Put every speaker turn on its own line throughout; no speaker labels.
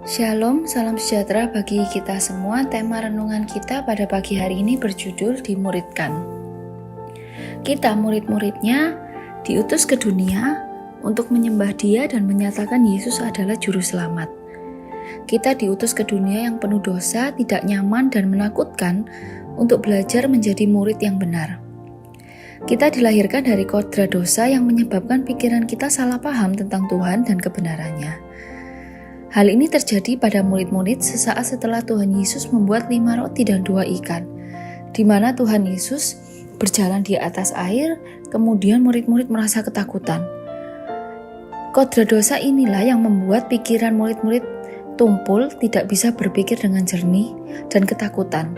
Shalom, salam sejahtera bagi kita semua. Tema renungan kita pada pagi hari ini berjudul Dimuridkan. Kita murid-muridnya diutus ke dunia untuk menyembah Dia dan menyatakan Yesus adalah juru selamat. Kita diutus ke dunia yang penuh dosa, tidak nyaman dan menakutkan untuk belajar menjadi murid yang benar. Kita dilahirkan dari kodrat dosa yang menyebabkan pikiran kita salah paham tentang Tuhan dan kebenarannya. Hal ini terjadi pada murid-murid sesaat setelah Tuhan Yesus membuat 5 roti dan 2 ikan, di mana Tuhan Yesus berjalan di atas air, kemudian murid-murid merasa ketakutan. Kodrat dosa inilah yang membuat pikiran murid-murid tumpul, tidak bisa berpikir dengan jernih, dan ketakutan.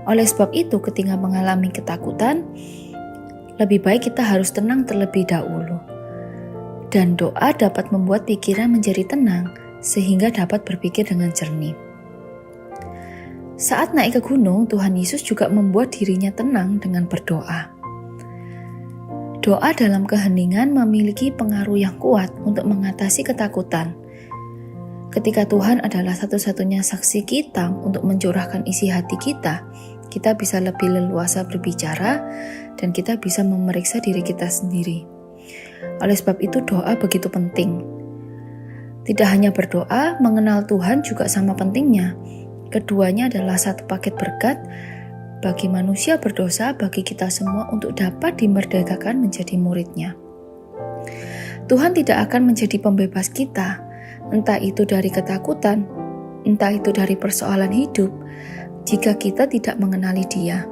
Oleh sebab itu, ketika mengalami ketakutan, lebih baik kita harus tenang terlebih dahulu. Dan doa dapat membuat pikiran menjadi tenang, sehingga dapat berpikir dengan jernih. Saat naik ke gunung, Tuhan Yesus juga membuat dirinya tenang dengan berdoa. Doa dalam keheningan memiliki pengaruh yang kuat untuk mengatasi ketakutan. Ketika Tuhan adalah satu-satunya saksi kita untuk mencurahkan isi hati kita bisa lebih leluasa berbicara dan kita bisa memeriksa diri kita sendiri. Oleh sebab itu doa begitu penting. Tidak hanya berdoa, mengenal Tuhan juga sama pentingnya. Keduanya adalah satu paket berkat bagi manusia berdosa, bagi kita semua untuk dapat dimerdekakan menjadi muridnya. Tuhan tidak akan menjadi pembebas kita, entah itu dari ketakutan, entah itu dari persoalan hidup, jika kita tidak mengenali Dia.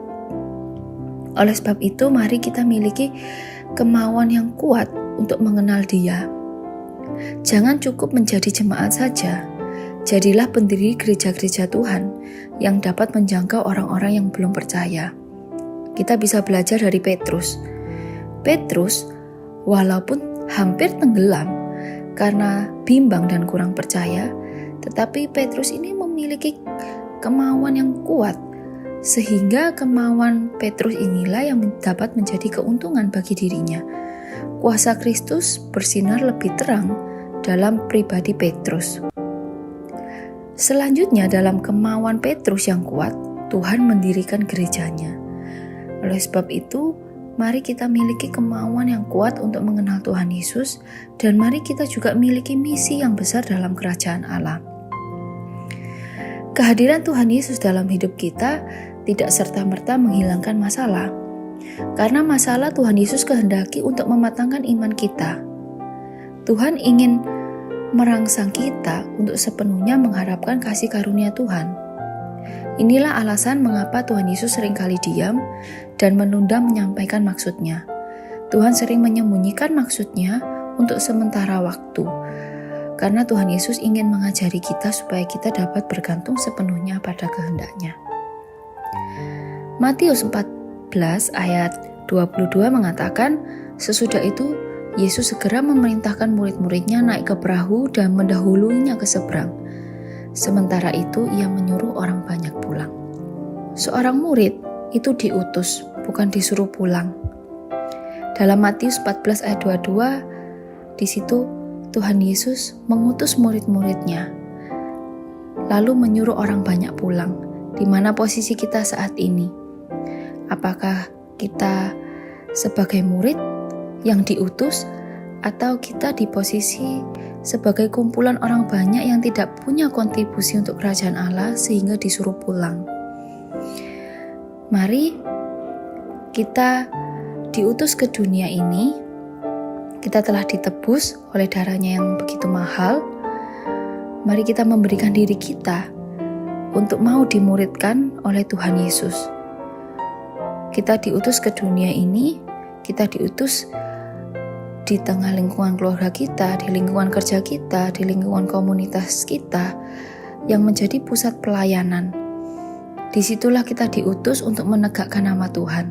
Oleh sebab itu, mari kita miliki kemauan yang kuat untuk mengenal Dia. Jangan cukup menjadi jemaat saja, jadilah pendiri gereja-gereja Tuhan yang dapat menjangkau orang-orang yang belum percaya. Kita bisa belajar dari Petrus. Petrus, walaupun hampir tenggelam karena bimbang dan kurang percaya, tetapi Petrus ini memiliki kemauan yang kuat, sehingga kemauan Petrus inilah yang dapat menjadi keuntungan bagi dirinya. Kuasa Kristus bersinar lebih terang dalam pribadi Petrus. Selanjutnya, dalam kemauan Petrus yang kuat, Tuhan mendirikan gerejanya. Oleh sebab itu, mari kita miliki kemauan yang kuat untuk mengenal Tuhan Yesus, dan mari kita juga miliki misi yang besar dalam kerajaan Allah. Kehadiran Tuhan Yesus dalam hidup kita tidak serta-merta menghilangkan masalah. Karena masalah Tuhan Yesus kehendaki untuk mematangkan iman kita. Tuhan ingin merangsang kita untuk sepenuhnya mengharapkan kasih karunia Tuhan. Inilah alasan mengapa Tuhan Yesus seringkali diam dan menunda menyampaikan maksudnya. Tuhan sering menyembunyikan maksudnya untuk sementara waktu. Karena Tuhan Yesus ingin mengajari kita supaya kita dapat bergantung sepenuhnya pada kehendaknya. Matius 14 ayat 22 mengatakan, sesudah itu Yesus segera memerintahkan murid-muridnya naik ke perahu dan mendahuluinya ke seberang. Sementara itu ia menyuruh orang banyak pulang. Seorang murid itu diutus, bukan disuruh pulang. Dalam Matius 14 ayat 22, di situ Tuhan Yesus mengutus murid-muridnya, lalu menyuruh orang banyak pulang. Di mana posisi kita saat ini? Apakah kita sebagai murid yang diutus, atau kita di posisi sebagai kumpulan orang banyak yang tidak punya kontribusi untuk kerajaan Allah sehingga disuruh pulang? Mari kita diutus ke dunia ini, kita telah ditebus oleh darahnya yang begitu mahal. Mari kita memberikan diri kita untuk mau dimuridkan oleh Tuhan Yesus. Kita diutus ke dunia ini, kita diutus di tengah lingkungan keluarga kita, di lingkungan kerja kita, di lingkungan komunitas kita yang menjadi pusat pelayanan. Disitulah kita diutus untuk menegakkan nama Tuhan.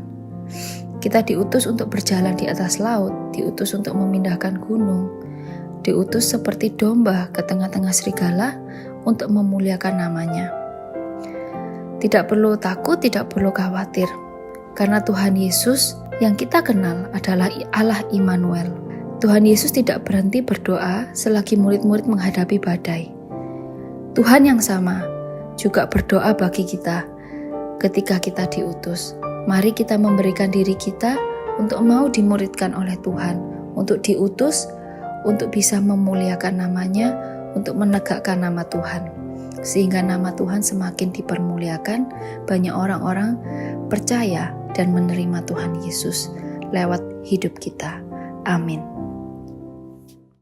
Kita diutus untuk berjalan di atas laut, diutus untuk memindahkan gunung, diutus seperti domba ke tengah-tengah serigala untuk memuliakan namanya. Tidak perlu takut, tidak perlu khawatir. Karena Tuhan Yesus yang kita kenal adalah Allah Immanuel. Tuhan Yesus tidak berhenti berdoa selagi murid-murid menghadapi badai. Tuhan yang sama juga berdoa bagi kita ketika kita diutus. Mari kita memberikan diri kita untuk mau dimuridkan oleh Tuhan, untuk diutus, untuk bisa memuliakan namanya, untuk menegakkan nama Tuhan. Sehingga nama Tuhan semakin dipermuliakan, banyak orang-orang percaya dan menerima Tuhan Yesus lewat hidup kita. Amin.